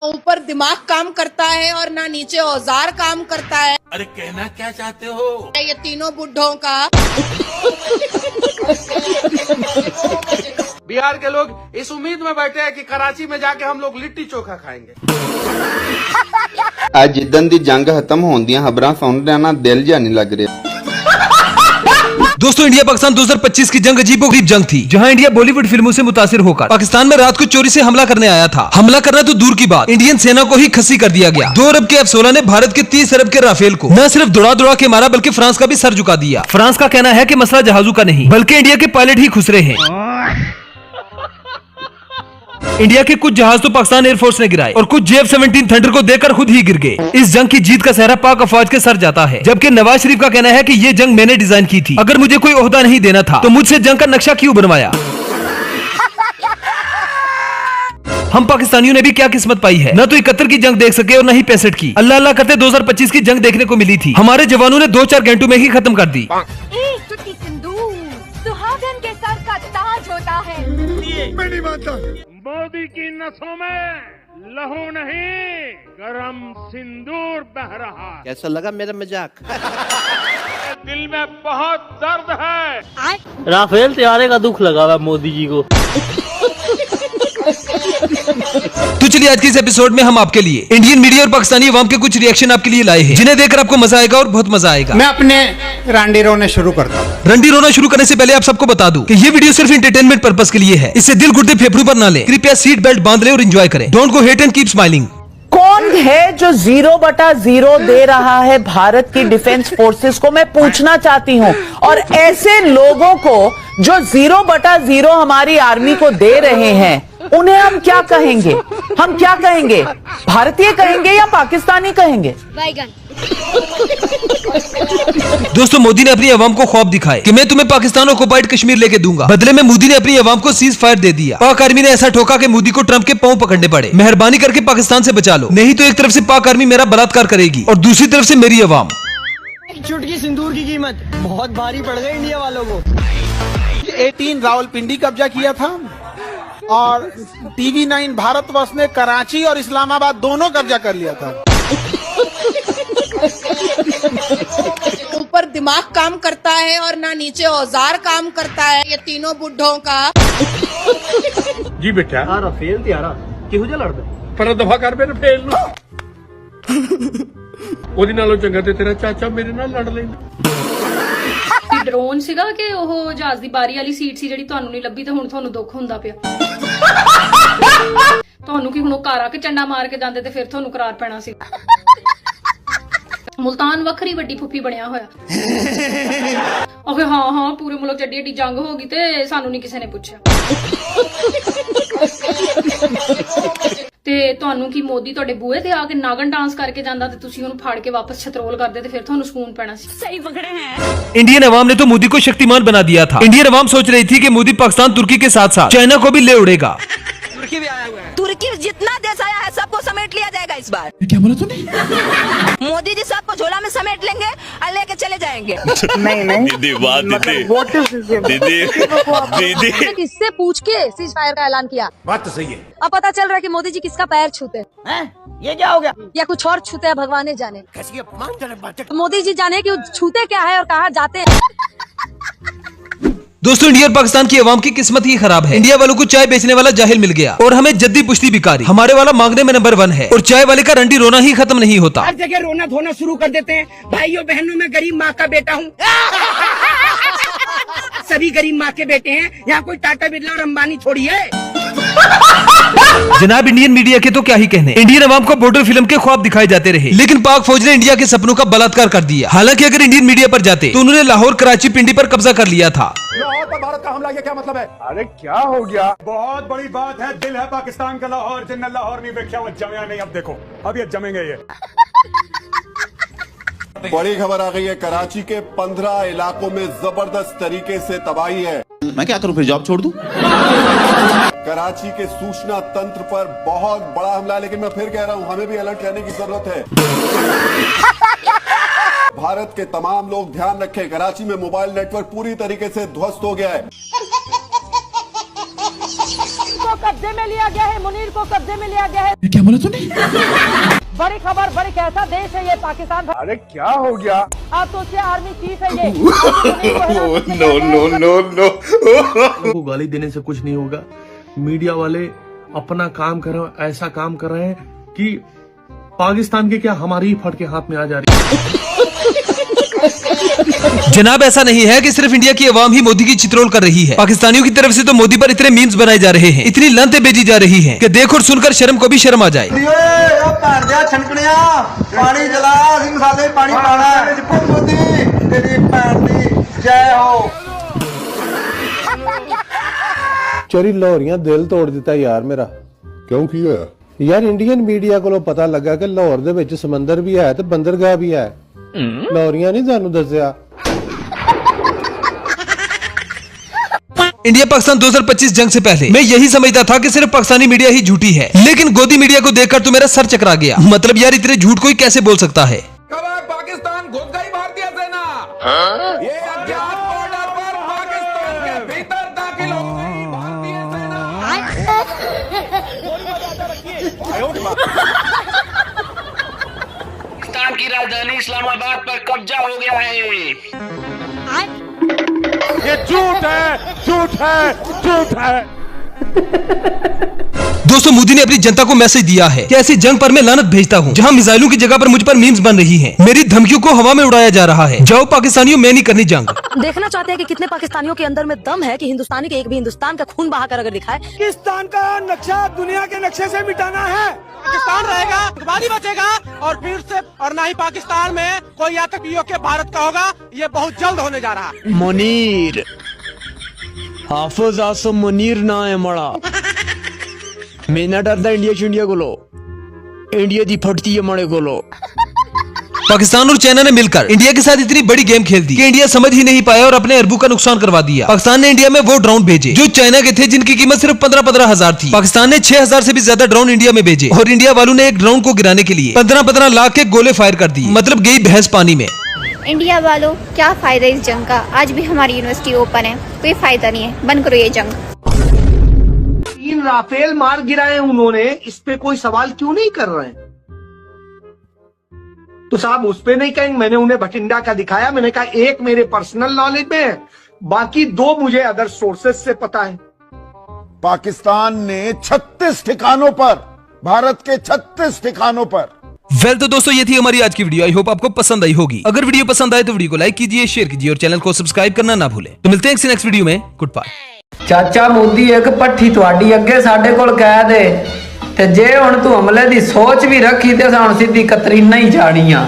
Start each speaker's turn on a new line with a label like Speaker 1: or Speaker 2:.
Speaker 1: ऊपर दिमाग काम करता है और ना नीचे औजार काम करता है।
Speaker 2: अरे कहना क्या चाहते हो?
Speaker 1: ये तीनों बुड्ढों का।
Speaker 3: बिहार के लोग इस उम्मीद में बैठे हैं कि कराची में जाके हम लोग लिट्टी चोखा खाएंगे।
Speaker 4: ਅੱਜ ਜਿੱਦਣ ਦੀ ਜੰਗ ਖਤਮ ਹੋਣ ਦੀਆਂ ਖਬਰਾਂ ਸੁਣ ਰਿਹਾ ਨਾ ਦਿਲ ਜਿਹਾ नहीं लग रहा।
Speaker 5: दोस्तों, इंडिया पाकिस्तान 2025 की जंग अजीबोगरीब जंग थी, जहां इंडिया बॉलीवुड फिल्मों से मुतासिर होकर पाकिस्तान में रात को चोरी से हमला करने आया था। हमला करना तो दूर की बात, इंडियन सेना को ही खस्सी कर दिया गया। 2 अरब के F-16 ने भारत के 30 अरब के राफेल को न सिर्फ दौड़ा के मारा, बल्कि फ्रांस का भी सर झुका दिया। फ्रांस का कहना है कि मसला जहाजों का नहीं, बल्कि इंडिया के पायलट ही खुसरे हैं। इंडिया के कुछ जहाज तो पाकिस्तान एयरफोर्स ने गिराए और कुछ JF-17 थंडर को देखकर खुद ही गिर गए। इस जंग की जीत का सेहरा पाक अफवाज के सर जाता है, जबकि नवाज शरीफ का कहना है कि ये जंग मैंने डिजाइन की थी। अगर मुझे कोई ओहदा नहीं देना था तो मुझसे जंग का नक्शा क्यों बनवाया। हम पाकिस्तानियों ने भी क्या किस्मत पाई है, न तो 71 की जंग देख सके और न ही 65 की। अल्लाह अल्लाह करते 2025 की जंग देखने को मिली थी। हमारे जवानों ने 2-4 घंटों में ही खत्म कर दी।
Speaker 6: सुहागन के सर का ताज होता है।
Speaker 3: मैं नहीं मानता।
Speaker 7: मोदी की नसों में लहू नहीं, गरम सिंदूर बह रहा है।
Speaker 8: कैसा लगा मेरा मजाक?
Speaker 7: दिल में बहुत दर्द है।
Speaker 9: राफेल तैयारे का दुख लगा हुआ मोदी जी को।
Speaker 5: तो चलिए आज के इस एपिसोड में हम आपके लिए इंडियन मीडिया और पाकिस्तानी अवाम के कुछ रिएक्शन आपके लिए लाए हैं, जिन्हें देखकर आपको मजा आएगा और बहुत मजा आएगा।
Speaker 3: मैं अपने रांडी रोने शुरू करता हूँ।
Speaker 5: रंडी रोना शुरू करने से पहले आप सबको बता दूं कि ये वीडियो सिर्फ एंटरटेनमेंट पर्पस के लिए है। इससे दिल गुर्दे फेफड़ों पर ना ले। कृपया सीट बेल्ट बांध ले और एंजॉय करें। Don't go hate and keep smiling.
Speaker 10: कौन है जो 0/0 दे रहा है भारत की डिफेंस फोर्सेस को, मैं पूछना चाहती हूं। और ऐसे लोगों को जो 0/0 हमारी आर्मी को दे रहे हैं, उन्हें हम क्या कहेंगे? हम क्या कहेंगे? भारतीय कहेंगे या पाकिस्तानी कहेंगे?
Speaker 5: दोस्तों, मोदी ने अपनी अवाम को ख्वाब दिखाए कि मैं तुम्हें पाकिस्तान ऑक्युपाइड कश्मीर लेके दूंगा। बदले में मोदी ने अपनी अवाम को सीज फायर दे दिया। पाक आर्मी ने ऐसा ठोका कि मोदी को ट्रंप के पांव पकड़ने पड़े। मेहरबानी करके पाकिस्तान से बचा लो, नहीं तो एक तरफ से पाक आर्मी मेरा बलात्कार करेगी और दूसरी तरफ से मेरी अवाम।
Speaker 9: चुटकी सिंदूर की कीमत बहुत भारी पड़ गई इंडिया वालों को।
Speaker 3: 18 रावलपिंडी कब्जा किया था और TV9 भारतवर्ष ने कराची और इस्लामाबाद दोनों कब्जा कर लिया था।
Speaker 1: ऊपर दिमाग काम करता है और ना नीचे औजार काम करता है। ये तीनों बुड्ढों का।
Speaker 7: जी बेटा।
Speaker 9: राफेल तैयारा किहू जा लड़दा
Speaker 7: पर दफा कर मेरे फेल नु। ਉਹਦੇ ਨਾਲੋਂ ਚੰਗਾ ਤੇ ਤੇਰਾ ਚਾਚਾ ਮੇਰੇ ਨਾਲ ਲੜ ਲੈਂਦਾ।
Speaker 6: ਡਰੋਨ ਸੀਗਾ ਕਿ ਉਹ ਜਹਾਜ਼ ਦੀ ਬਾਰੀ ਵਾਲੀ ਸੀਟ ਸੀ ਜਿਹੜੀ ਤੁਹਾਨੂੰ ਨਹੀਂ ਲੱਭੀ ਤੇ ਹੁਣ ਤੁਹਾਨੂੰ ਦੁੱਖ ਹੁੰਦਾ ਪਿਆ। ਤੁਹਾਨੂੰ ਕੀ ਹੁਣ ਉਹ ਘਰ ਆ ਕੇ ਚੰਡਾ ਮਾਰ ਕੇ ਜਾਂਦੇ ਤੇ ਫਿਰ ਤੁਹਾਨੂੰ ਕਰਾਰ ਪੈਣਾ ਸੀ। ਮੁਲਤਾਨ ਵੱਖਰੀ ਵੱਡੀ ਫੁੱਫੀ ਬਣਿਆ ਹੋਇਆ। ਓਕੇ ਹਾਂ ਪੂਰੇ ਮੁਲਕ ਚੱਡੀ ਏਡੀ ਜੰਗ ਹੋ ਗਈ ਤੇ ਸਾਨੂੰ ਨਹੀਂ ਕਿਸੇ ਨੇ ਪੁੱਛਿਆ। ਤੇ ਤੁਹਾਨੂੰ ਕੀ ਮੋਦੀ ਤੁਹਾਡੇ ਬੂਹੇ ਤੇ ਆ ਕੇ ਨਾਗਨ डांस करके ਜਾਂਦਾ ਤੇ ਤੁਸੀਂ ਉਹਨੂੰ ਫਾੜ ਕੇ ਵਾਪਸ ਛਤਰੋਲ ਕਰਦੇ ਤੇ ਫਿਰ ਤੁਹਾਨੂੰ ਸਕੂਨ ਪੈਣਾ ਸੀ। सही पकड़े हैं।
Speaker 5: इंडियन अवाम ने तो मोदी को शक्तिमान बना दिया था। इंडियन अवाम सोच रही थी कि मोदी पाकिस्तान तुर्की के साथ साथ चाइना को भी ले उड़ेगा।
Speaker 9: तुर्की भी आया हुआ है।
Speaker 10: तुर्की जितना देश आया है सबको समेट लिया जाएगा इस बार।
Speaker 3: क्या बोला तूने?
Speaker 10: मोदी जी सबको झोला में समेट लेंगे और लेके चले जाएंगे।
Speaker 2: दीदी वाह दीदी दीदी
Speaker 6: किससे पूछ के सीज फायर का ऐलान किया?
Speaker 3: बात तो सही है।
Speaker 6: अब पता चल रहा है कि मोदी जी किसका पैर छूते हैं।
Speaker 9: ये क्या हो गया?
Speaker 6: या कुछ और छूते हैं, भगवान ही जाने। मोदी जी जाने कि वो छूते क्या है और कहाँ जाते हैं।
Speaker 5: दोस्तों, इंडिया और पाकिस्तान की अवाम की किस्मत ही खराब है। इंडिया वालों को चाय बेचने वाला जाहिल मिल गया और हमें जद्दी पुश्ती भिखारी। हमारे वाला मांगने में नंबर 1 है और चाय वाले का रंडी रोना ही खत्म नहीं होता।
Speaker 10: हर जगह रोना धोना शुरू कर देते हैं। भाइयों बहनों, मैं गरीब माँ का बेटा हूँ। सभी गरीब माँ के बेटे हैं। यहाँ कोई टाटा बिरला और अंबानी थोड़ी है।
Speaker 5: जनाब, इंडियन मीडिया के तो क्या ही कहने। इंडियन अवाम को बॉर्डर फिल्म के ख्वाब दिखाए जाते रहे, लेकिन पाक फौज ने इंडिया के सपनों का बलात्कार कर दिया। हालांकि अगर इंडियन मीडिया पर जाते तो उन्होंने लाहौर, कराची, पिंडी पर कब्जा कर लिया था।
Speaker 3: लाहौर पर भारत का हमला, ये क्या मतलब है? अरे क्या हो गया? बहुत बड़ी बात है। दिल है पाकिस्तान का लाहौर, जिन्ना लाहौर नहीं देखा वो जमया नहीं। अब देखो, अब ये जमेंगे। ये
Speaker 11: बड़ी खबर आ गई है। कराची के 15 इलाकों में जबरदस्त तरीके से तबाही है।
Speaker 2: मैं क्या करूं, फिर जॉब छोड़ दूं?
Speaker 11: कराची के सूचना तंत्र पर बहुत बड़ा हमला है, लेकिन मैं फिर कह रहा हूं, हमें भी अलर्ट रहने की जरूरत है। भारत के तमाम लोग ध्यान रखें, कराची में मोबाइल नेटवर्क पूरी तरीके से ध्वस्त हो गया है।
Speaker 10: कब्जे में लिया गया है, मुनीर को कब्जे में लिया गया है।
Speaker 2: क्या बोला तूने?
Speaker 10: बड़ी खबर, बड़ी कैसा देश है ये पाकिस्तान।
Speaker 3: अरे क्या हो गया?
Speaker 10: आप सोचिए आर्मी चीफ है ये।
Speaker 2: No no no no.
Speaker 9: को गाली देने से कुछ नहीं होगा। मीडिया वाले अपना काम कर रहे हैं, ऐसा काम कर रहे हैं कि पाकिस्तान के क्या हमारी ही फटके हाथ में आ जा रही है।
Speaker 5: जनाब ऐसा नहीं है कि सिर्फ इंडिया की आवाम ही मोदी की चित्रोल कर रही है। पाकिस्तानियों की तरफ से तो मोदी पर इतने मीम्स बनाए जा रहे हैं, इतनी लानतें भेजी जा रही हैं कि देख और सुनकर शर्म को भी शर्म आ जाए।
Speaker 9: पानी जला, मसाले पानी पाना, मोदी तेरी जय हो।
Speaker 3: चोरी लाहौरियां दिल तोड़ दिता यार मेरा। क्यों की होया? यार इंडियन मीडिया को पता लगा कि लाहौर दे विच समंदर भी है ते बंदरगाह भी है। लाहौरियां नहीं सानू दस्या।
Speaker 5: इंडिया पाकिस्तान 2025 जंग से पहले मैं यही समझता था कि सिर्फ पाकिस्तानी मीडिया ही झूठी है, लेकिन गोदी मीडिया को देखकर तो मेरा सर चकरा गया। मतलब यार इतने झूठ कोई कैसे बोल सकता है।
Speaker 2: पाकिस्तान घुस गई भारतीय सेना। ये अज्ञात बॉर्डर पर पाकिस्तान के भीतर दाखिल हो गई भारतीय सेना।
Speaker 9: पाकिस्तान की राजधानी इस्लामाबाद पर कब्जा हो गया है।
Speaker 3: ये झूठ है, झूठ है, झूठ है।
Speaker 5: दोस्तों मोदी ने अपनी जनता को मैसेज दिया है कि ऐसी जंग पर मैं लानत भेजता हूँ जहाँ मिसाइलों की जगह पर मुझ पर मीम्स बन रही हैं। मेरी धमकियों को हवा में उड़ाया जा रहा है। जाओ पाकिस्तानियों, मैं नहीं करनी जंग।
Speaker 10: देखना चाहते हैं कि कितने पाकिस्तानियों के अंदर में दम है कि हिंदुस्तानी के एक भी हिंदुस्तान का खून बहाकर अगर दिखाए।
Speaker 9: पाकिस्तान का नक्शा दुनिया के नक्शे से मिटाना है।
Speaker 8: पाकिस्तान रहेगा, इकबाली बचेगा और फिर से और ना ही पाकिस्तान में कोई आतंकियों के भारत का होगा। ये बहुत जल्द होने जा रहा है।
Speaker 9: मुनीर हाफिज आसम मुनीर ना है मड़ा। मैं ना डरदा इंडिया को लो, इंडिया दी फटती है मड़े को लो।
Speaker 5: पाकिस्तान और चाइना ने मिलकर इंडिया के साथ इतनी बड़ी गेम खेल दी कि इंडिया समझ ही नहीं पाया और अपने अरबों का नुकसान करवा दिया। पाकिस्तान ने इंडिया में वो ड्रोन भेजे जो चाइना के थे, जिनकी कीमत सिर्फ 15-15 हजार थी। पाकिस्तान ने 6,000 से भी ज्यादा ड्रोन इंडिया में भेजे और इंडिया वालों ने एक ड्रोन को गिराने के लिए 15-15 लाख के गोले फायर कर दिए। मतलब गई भैंस पानी में।
Speaker 12: इंडिया वालों, क्या फायदा इस जंग का? आज भी हमारी यूनिवर्सिटी ओपन है, कोई फायदा नहीं है, बंद करो ये जंग।
Speaker 9: 3 राफेल मार गिराए उन्होंने, इस पे कोई सवाल क्यों नहीं कर रहे हैं? तो साहब उस पे नहीं कहेंगे। मैंने उन्हें बठिंडा का दिखाया, मैंने कहा एक मेरे पर्सनल नॉलेज में है, बाकी 2 मुझे अदर सोर्सेज से पता है।
Speaker 11: पाकिस्तान ने 36 ठिकानों पर, भारत के 36 ठिकानों पर।
Speaker 5: तो दोस्तों ये थी हमारी आज की वीडियो। आई होप आपको पसंद आई होगी। अगर वीडियो पसंद आए तो वीडियो को लाइक कीजिए, शेयर कीजिए और चैनल को सब्सक्राइब करना ना भूलें। तो मिलते हैं नेक्स्ट वीडियो में। Good bye.
Speaker 10: चाचा मोदी एक पट्ठी तुहाडी अगे साडे कोल कह दे ते जे हुण तू हमले दी सोच भी रखी ते हुण सीधी कतरीना ही जाणीआं।